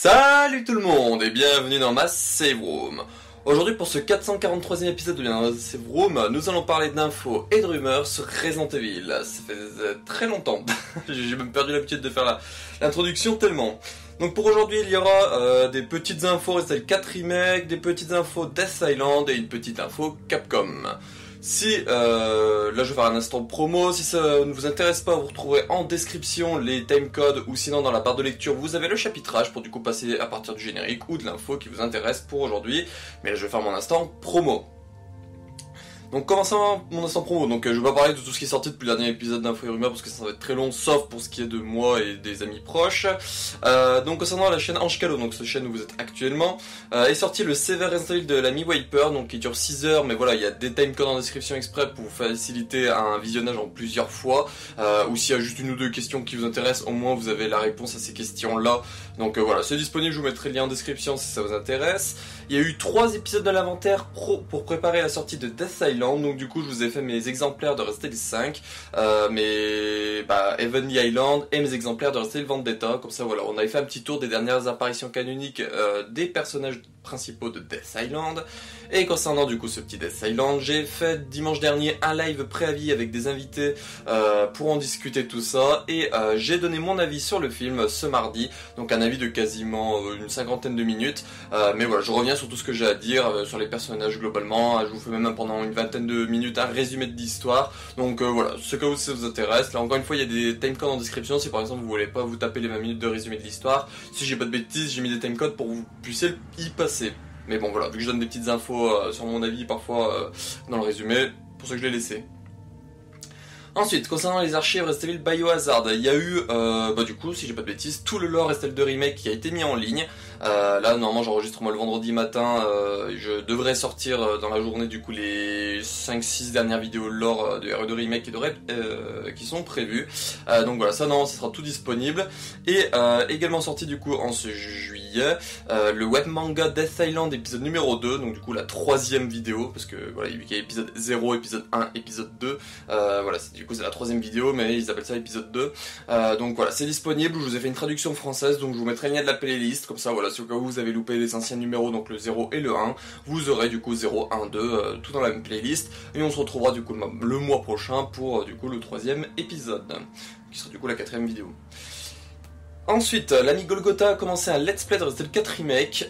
Salut tout le monde et bienvenue dans ma Save Room. Aujourd'hui pour ce 443e épisode de ma Save Room, nous allons parler d'infos et de rumeurs sur Resident Evil. Ça fait très longtemps, j'ai même perdu l'habitude de faire l'introduction tellement. Donc pour aujourd'hui il y aura des petites infos Resident Evil 4 Remake, des petites infos Death Island et une petite info Capcom. Si, là je vais faire un instant promo, si ça ne vous intéresse pas, vous retrouverez en description les timecodes ou sinon dans la barre de lecture vous avez le chapitrage pour du coup passer à partir du générique ou de l'info qui vous intéresse pour aujourd'hui. Mais là je vais faire mon instant promo. Donc commençons mon instant promo, donc je vais pas parler de tout ce qui est sorti depuis le dernier épisode d'Info et Rumeurs parce que ça va être très long, sauf pour ce qui est de moi et des amis proches. Donc concernant la chaîne Ange Calo, donc cette chaîne où vous êtes actuellement, est sorti le Severe Resident Evil de l'ami Wiper, donc qui dure 6 heures, mais voilà, il y a des timecodes en description exprès pour vous faciliter un visionnage en plusieurs fois, ou s'il y a juste une ou deux questions qui vous intéressent, au moins vous avez la réponse à ces questions-là. Donc voilà, c'est disponible, je vous mettrai le lien en description si ça vous intéresse. Il y a eu 3 épisodes de l'inventaire pro pour préparer la sortie de Death Island, donc du coup je vous ai fait mes exemplaires de Resident Evil 5, mes Heavenly Island et mes exemplaires de Resident Evil Vendetta, comme ça voilà, on avait fait un petit tour des dernières apparitions canoniques des personnages principaux de Death Island. Et concernant du coup ce petit Death Island, j'ai fait dimanche dernier un live préavis avec des invités pour en discuter tout ça, et j'ai donné mon avis sur le film ce mardi, donc un avis de quasiment une cinquantaine de minutes, mais voilà, je reviens sur tout ce que j'ai à dire sur les personnages globalement, je vous fais même pendant une vingtaine de minutes un résumé de l'histoire, donc voilà, ce que ça vous intéresse. Là encore une fois il y a des timecodes en description si par exemple vous voulez pas vous taper les 20 minutes de résumé de l'histoire. Si j'ai pas de bêtises, j'ai mis des timecodes pour que vous puissiez y passer. Mais bon voilà, vu que je donne des petites infos sur mon avis parfois dans le résumé, pour ça que je l'ai laissé. Ensuite, concernant les archives Resident Evil Biohazard, il y a eu, du coup, si j'ai pas de bêtises, tout le lore Resident Evil 2 Remake qui a été mis en ligne. Là, normalement, j'enregistre moi le vendredi matin, je devrais sortir dans la journée, du coup, les 5-6 dernières vidéos lore de RE2 Remake qui sont prévues. Donc voilà, ça, non, ça sera tout disponible. Et également sorti, du coup, en ce juillet, le web manga Death Island épisode numéro 2, donc du coup, la 3e vidéo, parce que voilà, il y a épisode 0, épisode 1, épisode 2, voilà, du coup c'est la 3e vidéo, mais ils appellent ça épisode 2. Donc voilà, c'est disponible, je vous ai fait une traduction française, donc je vous mettrai le lien de la playlist, comme ça voilà, si au cas où vous avez loupé les anciens numéros, donc le 0 et le 1, vous aurez du coup 0, 1, 2, tout dans la même playlist, et on se retrouvera du coup le mois prochain pour du coup le 3e épisode, qui sera du coup la 4e vidéo. Ensuite, l'ami Golgotha a commencé un let's play de Resident Evil 4 Remake,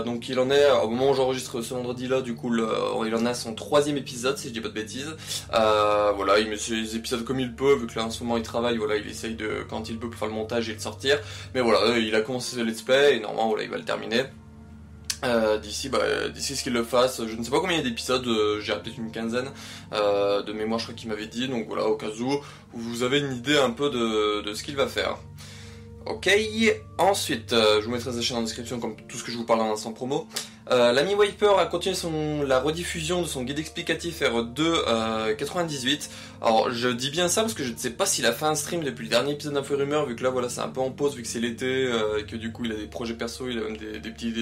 donc il en est, au moment où j'enregistre ce vendredi là, du coup il en a son 3e épisode si je dis pas de bêtises. Voilà, il met ses épisodes comme il peut, vu que là en ce moment il travaille, voilà, il essaye de, quand il peut, pour faire le montage et le sortir, mais voilà, il a commencé ce let's play, et normalement voilà, il va le terminer. D'ici ce qu'il le fasse, je ne sais pas combien il y a d'épisodes, j'ai peut-être une quinzaine de mémoire je crois qu'il m'avait dit, donc voilà, au cas où vous avez une idée un peu de ce qu'il va faire. Ok, ensuite, je vous mettrai sa chaîne en description comme tout ce que je vous parle dans l'instant promo. L'ami Wiper a continué la rediffusion de son guide explicatif RE2 98. Alors je dis bien ça parce que je ne sais pas s'il a fait un stream depuis le dernier épisode d'Info Rumeur, vu que là voilà c'est un peu en pause vu que c'est l'été, et que du coup il a des projets perso, il a même des petits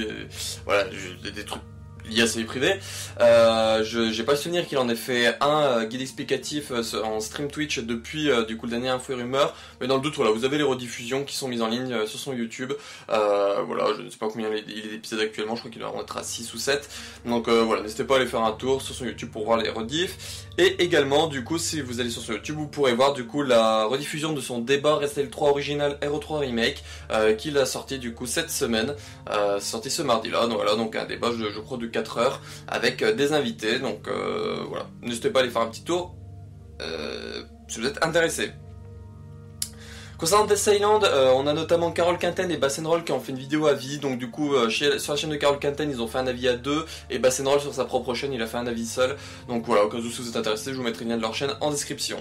voilà, des trucs lié à sa vie privée. J'ai pas le souvenir qu'il en ait fait un guide explicatif en stream Twitch depuis du coup le dernier Info et Rumeur, mais dans le doute voilà, vous avez les rediffusions qui sont mises en ligne sur son YouTube. Voilà, je ne sais pas combien il est d'épisodes actuellement, je crois qu'il doit en être à 6 ou 7, donc voilà, n'hésitez pas à aller faire un tour sur son YouTube pour voir les rediffs. Et également du coup si vous allez sur son YouTube, vous pourrez voir du coup la rediffusion de son débat Resident Evil 3 original RE3 Remake qu'il a sorti du coup cette semaine, sorti ce mardi là, donc voilà, donc un débat je crois de 4 heures avec des invités, donc voilà, n'hésitez pas à aller faire un petit tour si vous êtes intéressé. Concernant Death Island, on a notamment Carole Quinten et Bassenroll qui ont fait une vidéo avis, donc du coup sur la chaîne de Carole Quinten ils ont fait un avis à 2, et Bassenroll sur sa propre chaîne il a fait un avis seul, donc voilà, au cas où si vous êtes intéressé je vous mettrai le lien de leur chaîne en description.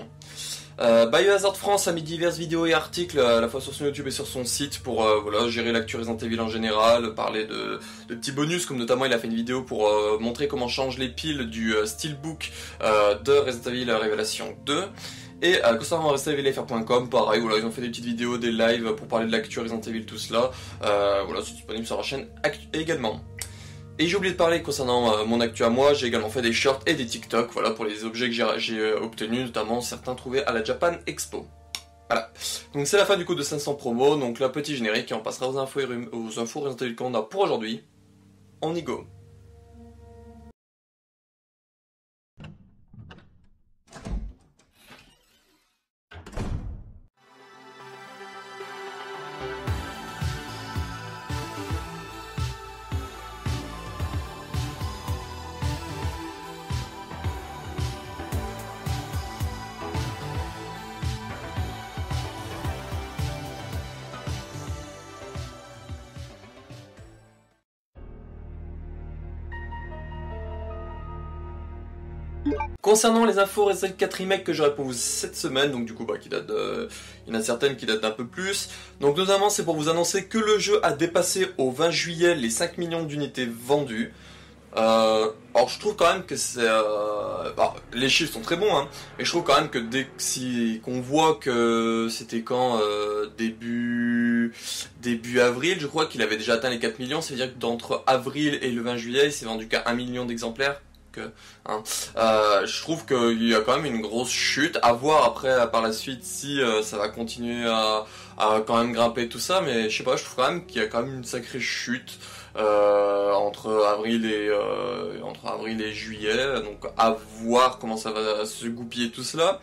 Biohazard France a mis diverses vidéos et articles à la fois sur son YouTube et sur son site pour voilà, gérer l'actu Resident Evil en général, parler de petits bonus, comme notamment il a fait une vidéo pour montrer comment change les piles du Steelbook de Resident Evil Révélation 2. Et concernant ResidentEvilFR.com, pareil, voilà, ils ont fait des petites vidéos, des lives pour parler de l'actu Resident Evil, tout cela. Voilà, c'est disponible sur leur chaîne également. Et j'ai oublié de parler concernant mon actu à moi, j'ai également fait des shorts et des TikTok, voilà, pour les objets que j'ai obtenus, notamment certains trouvés à la Japan Expo. Voilà. Donc c'est la fin du coup de 500 promos, donc là petit générique et on passera aux infos, aux infos Resident Evil qu'on a pour aujourd'hui. On y go. Concernant les infos Resident Evil 4 Remake que j'aurai pour vous cette semaine, donc du coup qui date il y en a certaines qui datent d'un peu plus. Donc notamment c'est pour vous annoncer que le jeu a dépassé au 20 juillet les 5 millions d'unités vendues. Alors je trouve quand même que c'est... les chiffres sont très bons, hein, mais je trouve quand même que qu'on voit que c'était quand début avril, je crois qu'il avait déjà atteint les 4 millions, ça veut dire que d'entre avril et le 20 juillet, il s'est vendu qu'à 1 million d'exemplaires. Hein. Je trouve qu'il y a quand même une grosse chute, à voir après par la suite si ça va continuer à quand même grimper tout ça, mais je sais pas, je trouve quand même qu'il y a quand même une sacrée chute entre avril et juillet, donc à voir comment ça va se goupiller tout cela.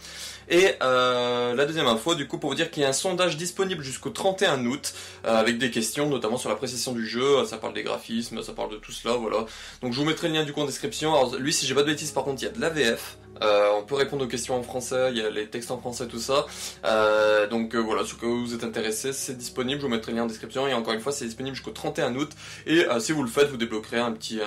Et la deuxième info, du coup, pour vous dire qu'il y a un sondage disponible jusqu'au 31 août, avec des questions, notamment sur l'appréciation du jeu, ça parle des graphismes, ça parle de tout cela, voilà. Donc je vous mettrai le lien du coup en description. Alors lui, si j'ai pas de bêtises, par contre, il y a de la VF. On peut répondre aux questions en français, il y a les textes en français, tout ça. Donc voilà, si vous êtes intéressé, c'est disponible, je vous mettrai le lien en description. Et encore une fois, c'est disponible jusqu'au 31 août. Et si vous le faites, vous débloquerez un petit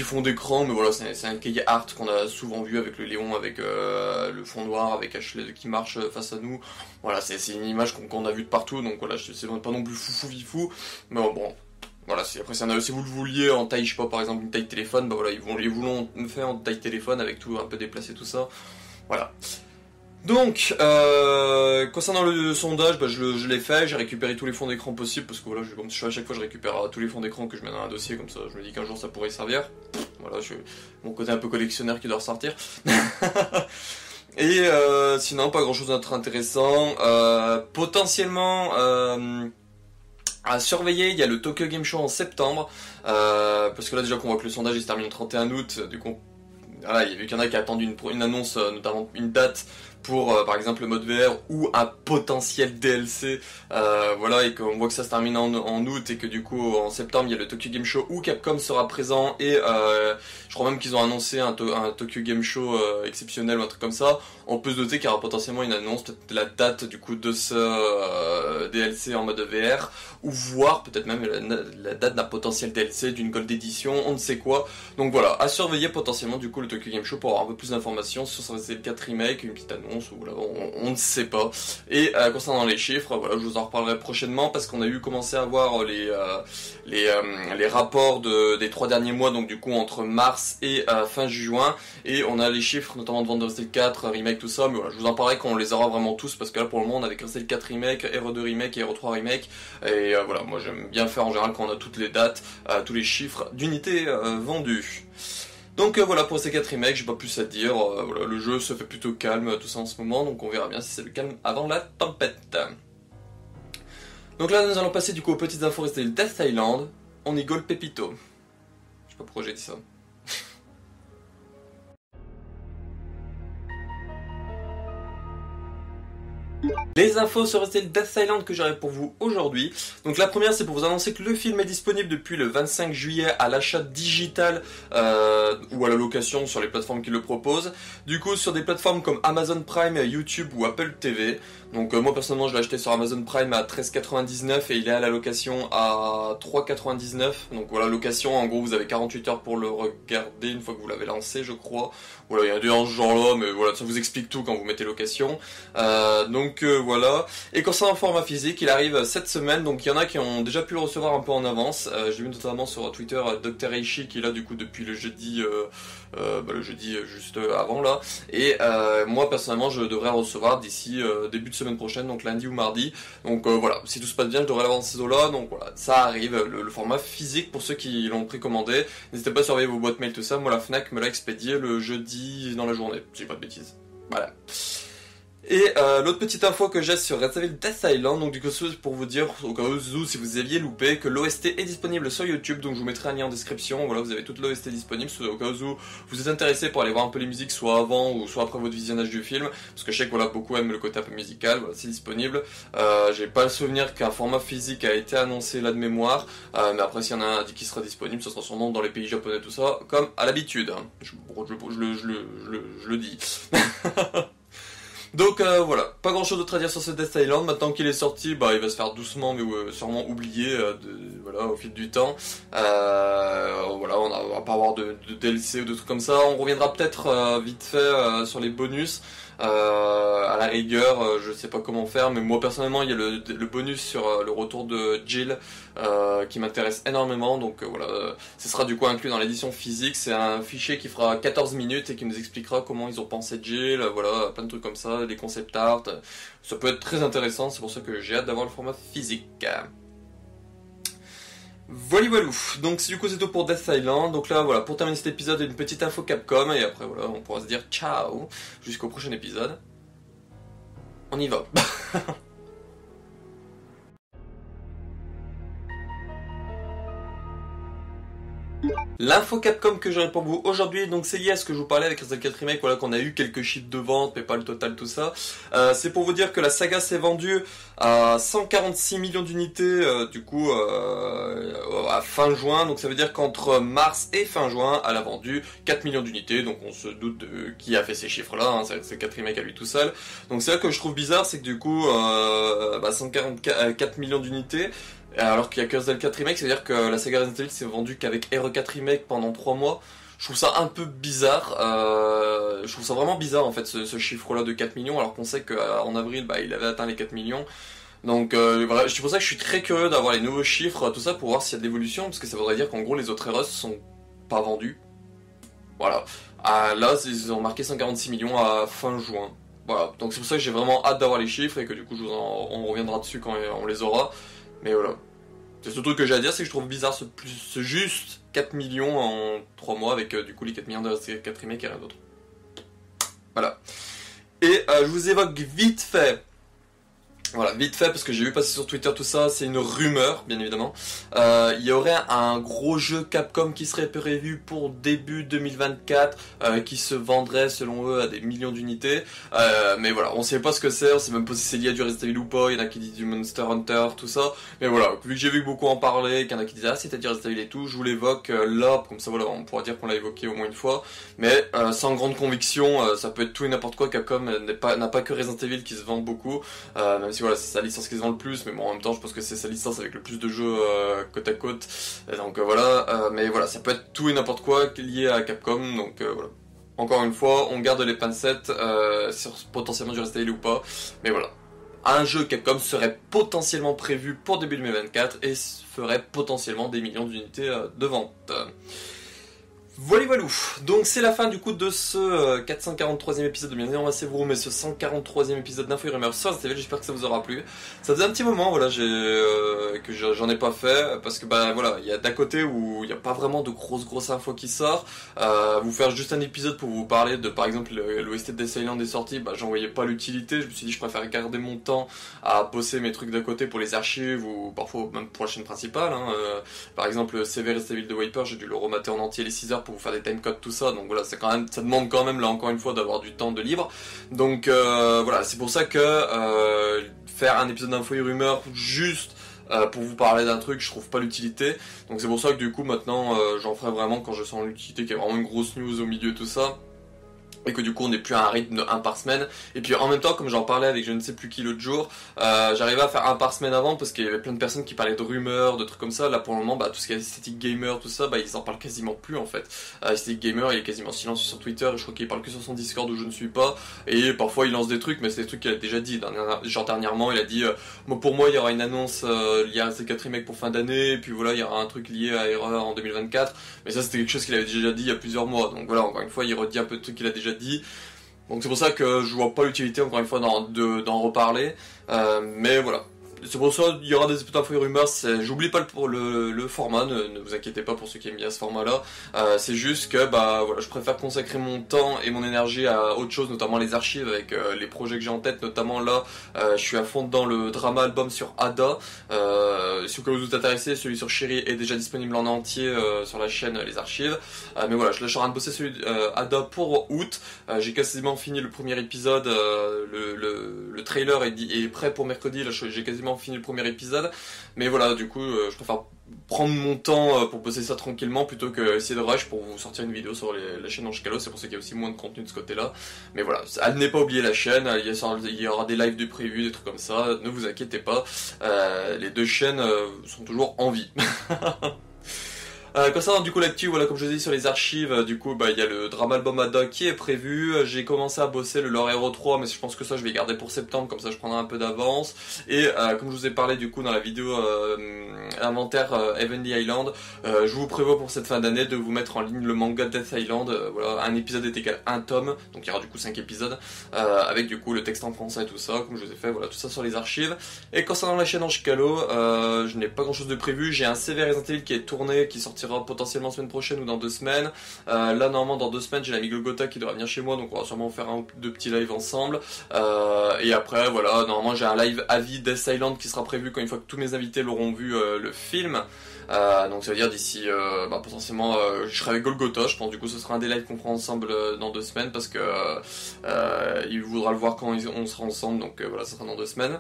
fond d'écran, mais voilà, c'est un cahier art qu'on a souvent vu avec le Léon, avec le fond noir, avec Ashley qui marche face à nous. Voilà, c'est une image qu'on a vue de partout, donc voilà, c'est pas non plus fou, mais bon. Voilà, si vous le vouliez en taille, je sais pas, par exemple une taille téléphone, bah voilà, ils vous l'ont fait en taille téléphone avec tout un peu déplacé, tout ça. Voilà. Donc, concernant le sondage, je l'ai fait, j'ai récupéré tous les fonds d'écran possibles, parce que voilà, comme à chaque fois je récupère tous les fonds d'écran que je mets dans un dossier, comme ça je me dis qu'un jour ça pourrait y servir. Voilà, mon côté un peu collectionneur qui doit ressortir. Et sinon, pas grand chose d'autre intéressant. Potentiellement... à surveiller, il y a le Tokyo Game Show en septembre, parce que là déjà qu'on voit que le sondage il se termine le 31 août, du coup, voilà, il y a vu qu'il y en a qui attendent une annonce, notamment une date pour par exemple le mode VR ou un potentiel DLC, voilà, et qu'on voit que ça se termine en août et que du coup en septembre il y a le Tokyo Game Show où Capcom sera présent et je crois même qu'ils ont annoncé un Tokyo Game Show exceptionnel ou un truc comme ça. On peut se doter qu'il y aura potentiellement une annonce, peut-être la date du coup de ce DLC en mode VR, ou voire peut-être même la date d'un potentiel DLC, d'une Gold Edition, on ne sait quoi. Donc voilà, à surveiller potentiellement du coup le Tokyo Game Show pour avoir un peu plus d'informations sur Resident Evil 4 Remake, une petite annonce, ou voilà, on ne sait pas. Et concernant les chiffres, voilà, je vous en reparlerai prochainement parce qu'on a eu commencé à voir les rapports des 3 derniers mois, donc du coup entre mars et fin juin, et on a les chiffres notamment de vente de Resident Evil 4 Remake, tout ça, mais voilà, je vous en parlerai quand on les aura vraiment tous, parce que là pour le moment on a avec Resident Evil 4 Remake, RE2 Remake et RE3 Remake, et voilà, moi j'aime bien faire en général quand on a toutes les dates, tous les chiffres d'unités vendues. Donc voilà pour ces 4 remakes, j'ai pas plus à dire, voilà, le jeu se fait plutôt calme tout ça en ce moment, donc on verra bien si c'est le calme avant la tempête. Donc là nous allons passer du coup aux petites infos Resident Evil Death Island, on y go le pépito. Je sais pas pourquoi j'ai dit ça. Les infos sur Resident Evil Death Island que j'aurai pour vous aujourd'hui. Donc la première c'est pour vous annoncer que le film est disponible depuis le 25 juillet à l'achat digital ou à la location sur les plateformes qui le proposent. Du coup sur des plateformes comme Amazon Prime, YouTube ou Apple TV. Donc moi personnellement je l'ai acheté sur Amazon Prime à 13,99 et il est à la location à 3,99. Donc voilà, location, en gros vous avez 48 heures pour le regarder une fois que vous l'avez lancé, je crois. Voilà, il y a des dans ce genre là, mais voilà, ça vous explique tout quand vous mettez location. Donc voilà. Et concernant le format physique, il arrive cette semaine, donc il y en a qui ont déjà pu le recevoir un peu en avance. J'ai vu notamment sur Twitter Dr Eishi qui est là du coup depuis le jeudi juste avant là. Et moi personnellement je devrais recevoir d'ici début de semaine prochaine, donc lundi ou mardi. Donc voilà, si tout se passe bien je devrais l'avoir dans ces eaux-là. Donc voilà, ça arrive, le format physique pour ceux qui l'ont précommandé. N'hésitez pas à surveiller vos boîtes mail, tout ça. Moi la Fnac me l'a expédié le jeudi dans la journée, si j'ai pas de bêtises. Voilà. Et l'autre petite info que j'ai sur Resident Evil Death Island, donc du coup c'est pour vous dire, au cas où si vous aviez loupé, que l'OST est disponible sur YouTube, donc je vous mettrai un lien en description, voilà vous avez toute l'OST disponible, au cas où vous êtes intéressé pour aller voir un peu les musiques soit avant ou soit après votre visionnage du film, parce que je sais que voilà, beaucoup aiment le côté un peu musical, voilà c'est disponible. J'ai pas le souvenir qu'un format physique a été annoncé là de mémoire, mais après s'il y en a un qui sera disponible, ce sera sûrement dans les pays japonais tout ça, comme à l'habitude, je le dis. Donc voilà, pas grand chose d'autre à dire sur ce Death Island. Maintenant qu'il est sorti, bah il va se faire doucement mais sûrement oublier voilà, au fil du temps. Voilà, on va pas avoir de DLC ou de trucs comme ça. On reviendra peut-être vite fait sur les bonus. À la rigueur, je sais pas comment faire, mais moi personnellement il y a le bonus sur le retour de Jill qui m'intéresse énormément, donc voilà, ce sera du coup inclus dans l'édition physique. C'est un fichier qui fera 14 minutes et qui nous expliquera comment ils ont pensé Jill, voilà, plein de trucs comme ça, les concept art, ça peut être très intéressant, c'est pour ça que j'ai hâte d'avoir le format physique. Voilà, donc du coup c'est tout pour Death Island, donc là voilà, pour terminer cet épisode, une petite info Capcom, et après voilà, on pourra se dire ciao, jusqu'au prochain épisode. On y va. L'info Capcom que j'aurai pour vous aujourd'hui, donc c'est lié à ce que je vous parlais avec Resident Evil 4 Remake, voilà qu'on a eu quelques chiffres de vente, mais pas le total tout ça. C'est pour vous dire que la saga s'est vendue à 146 millions d'unités, du coup à fin juin, donc ça veut dire qu'entre mars et fin juin, elle a vendu 4 millions d'unités, donc on se doute de qui a fait ces chiffres-là, hein, c'est 4 Remake à lui tout seul. Donc c'est là que je trouve bizarre, c'est que du coup 144 millions d'unités, alors qu'il y a que Resident Evil 4 Remake, c'est-à-dire que la saga Resident Evil s'est vendue qu'avec RE4 Remake pendant 3 mois. Je trouve ça un peu bizarre, je trouve ça vraiment bizarre en fait ce chiffre-là de 4 millions, alors qu'on sait qu'en avril bah, il avait atteint les 4 millions. Donc voilà, c'est pour ça que je suis très curieux d'avoir les nouveaux chiffres, tout ça, pour voir s'il y a de l'évolution, parce que ça voudrait dire qu'en gros les autres RE sont pas vendus. Voilà, là ils ont marqué 146 millions à fin juin. Voilà, donc c'est pour ça que j'ai vraiment hâte d'avoir les chiffres et que du coup on reviendra dessus quand on les aura. Mais voilà. C'est ce truc que j'ai à dire, c'est que je trouve bizarre ce juste 4 millions en 3 mois avec du coup les 4 millions de 4 remakes et rien d'autre. Voilà. Et je vous évoque vite fait. Voilà, vite fait, parce que j'ai vu passer sur Twitter tout ça, c'est une rumeur, bien évidemment. Il y aurait un gros jeu Capcom qui serait prévu pour début 2024, qui se vendrait, selon eux, à des millions d'unités. Mais voilà, on sait pas ce que c'est, on sait même pas si c'est lié à du Resident Evil ou pas, il y en a qui disent du Monster Hunter, tout ça. Mais voilà, vu que j'ai vu beaucoup en parler, qu'il y en a qui disaient, ah, c'était du Resident Evil et tout, je vous l'évoque là, comme ça, voilà, on pourra dire qu'on l'a évoqué au moins une fois. Mais sans grande conviction, ça peut être tout et n'importe quoi, Capcom n'a pas que Resident Evil qui se vend beaucoup, même si voilà, c'est sa licence qui se vend le plus, mais bon, en même temps, je pense que c'est sa licence avec le plus de jeux côte à côte. Et donc voilà, mais voilà, ça peut être tout et n'importe quoi lié à Capcom, donc voilà. Encore une fois, on garde les pincettes sur potentiellement du Resident Evil ou pas, mais voilà. Un jeu Capcom serait potentiellement prévu pour début 2024 et ferait potentiellement des millions d'unités de vente. Voilà, donc c'est la fin du coup de ce 443e épisode de Bienvenue dans Save Room et ce 143e épisode d'Info et Rumeurs sur STV, j'espère que ça vous aura plu. Ça faisait un petit moment, voilà, que j'en ai pas fait, parce que bah voilà, il y a d'un côté où il n'y a pas vraiment de grosses infos qui sortent, vous faire juste un épisode pour vous parler de par exemple l'OST de Death Island est sorti, bah j'en voyais pas l'utilité, je me suis dit je préfère garder mon temps à bosser mes trucs d'à côté pour les archives ou parfois même pour la chaîne principale, hein. Par exemple CV Resident Evil de Wiper, j'ai dû le remater en entier les 6 heures pour vous faire des timecodes tout ça, donc voilà, c'est quand même, ça demande quand même là encore une fois d'avoir du temps de libre, donc voilà, c'est pour ça que faire un épisode d'info et rumeurs juste pour vous parler d'un truc, je trouve pas l'utilité, donc c'est pour ça que du coup maintenant j'en ferai vraiment quand je sens l'utilité, qu'il y a vraiment une grosse news au milieu de tout ça. Et que du coup on n'est plus à un rythme de 1 par semaine. Et puis en même temps, comme j'en parlais avec je ne sais plus qui l'autre jour, j'arrivais à faire 1 par semaine avant parce qu'il y avait plein de personnes qui parlaient de rumeurs, de trucs comme ça. Là pour le moment, bah, tout ce qui est esthétique gamer, tout ça, bah, ils en parlent quasiment plus en fait. Esthétique gamer, il est quasiment silencieux sur Twitter, et je crois qu'il parle que sur son Discord où je ne suis pas. Et parfois il lance des trucs, mais c'est des trucs qu'il a déjà dit. Genre dernièrement, il a dit pour moi il y aura une annonce liée à ces 4 remakes pour fin d'année, et puis voilà, il y aura un truc lié à Erreur en 2024. Mais ça c'était quelque chose qu'il avait déjà dit il y a plusieurs mois. Donc voilà, encore une fois, il redit un peu de trucs qu'il a déjà dit. Donc c'est pour ça que je vois pas l'utilité encore une fois d'en reparler, mais voilà. c'est pour ça il y aura des infos et rumeurs, j'oublie pas le format, ne vous inquiétez pas pour ceux qui aiment bien ce format-là. C'est juste que bah voilà, je préfère consacrer mon temps et mon énergie à autre chose, notamment les archives avec les projets que j'ai en tête, notamment là, je suis à fond dans le drama album sur Ada. Si vous vous intéressez, celui sur Chéri est déjà disponible en entier sur la chaîne Les Archives. Mais voilà, je suis en train de bosser celui Ada pour août. J'ai quasiment fini le premier épisode, le trailer est prêt pour mercredi, là j'ai quasiment fini le premier épisode. Mais voilà, du coup, je préfère prendre mon temps pour bosser ça tranquillement plutôt que essayer de rush pour vous sortir une vidéo sur la chaîne Angelo. C'est pour ça qu'il y a aussi moins de contenu de ce côté-là. Mais voilà, n'est pas oublier la chaîne, il y aura des lives de prévus, des trucs comme ça, ne vous inquiétez pas. Les deux chaînes sont toujours en vie. Concernant du coup l'actu, voilà, comme je vous ai dit sur les archives, du coup bah il y a le drama album Ada qui est prévu. J'ai commencé à bosser le Lore Hero 3, mais je pense que ça je vais garder pour septembre, comme ça je prendrai un peu d'avance. Et comme je vous ai parlé du coup dans la vidéo inventaire Heavenly Island, je vous prévois pour cette fin d'année de vous mettre en ligne le manga Death Island. Voilà, un épisode est égal à un tome, donc il y aura du coup 5 épisodes, avec du coup le texte en français et tout ça, comme je vous ai fait, voilà, tout ça sur les archives. Et concernant la chaîne Angelo, je n'ai pas grand chose de prévu. J'ai un CV Resident Evil qui est tourné, qui sortira potentiellement semaine prochaine ou dans 2 semaines. Là normalement dans 2 semaines j'ai l'ami Golgotha qui devra venir chez moi, donc on va sûrement faire un ou deux petits lives ensemble. Et après voilà, normalement j'ai un live avis Death Island qui sera prévu quand une fois que tous mes invités l'auront vu le film. Donc ça veut dire d'ici potentiellement je serai avec Golgotha, je pense. Du coup ce sera un des lives qu'on fera ensemble dans 2 semaines, parce que il voudra le voir quand on sera ensemble, donc voilà, ça sera dans 2 semaines.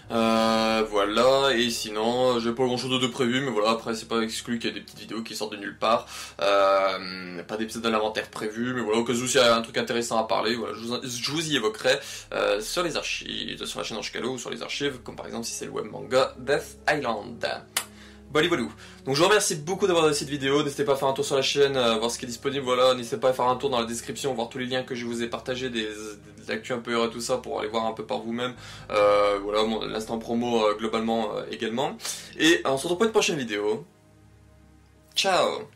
Voilà, et sinon j'ai pas grand chose de prévu, mais voilà, après c'est pas exclu qu'il y ait des petites vidéos qui sortent de nulle part. Pas d'épisode de l'inventaire prévu, mais voilà, au cas où s'il y a un truc intéressant à parler, voilà, je vous y évoquerai sur les archives, sur la chaîne Angelo ou sur les archives, comme par exemple si c'est le web manga Death Island. Voilà. Donc je vous remercie beaucoup d'avoir regardé cette vidéo, n'hésitez pas à faire un tour sur la chaîne, voir ce qui est disponible, voilà, n'hésitez pas à faire un tour dans la description, voir tous les liens que je vous ai partagés, des actus un peu heureux et tout ça, pour aller voir un peu par vous-même, voilà, l'instant promo globalement également. Et on se retrouve pour une prochaine vidéo. Ciao.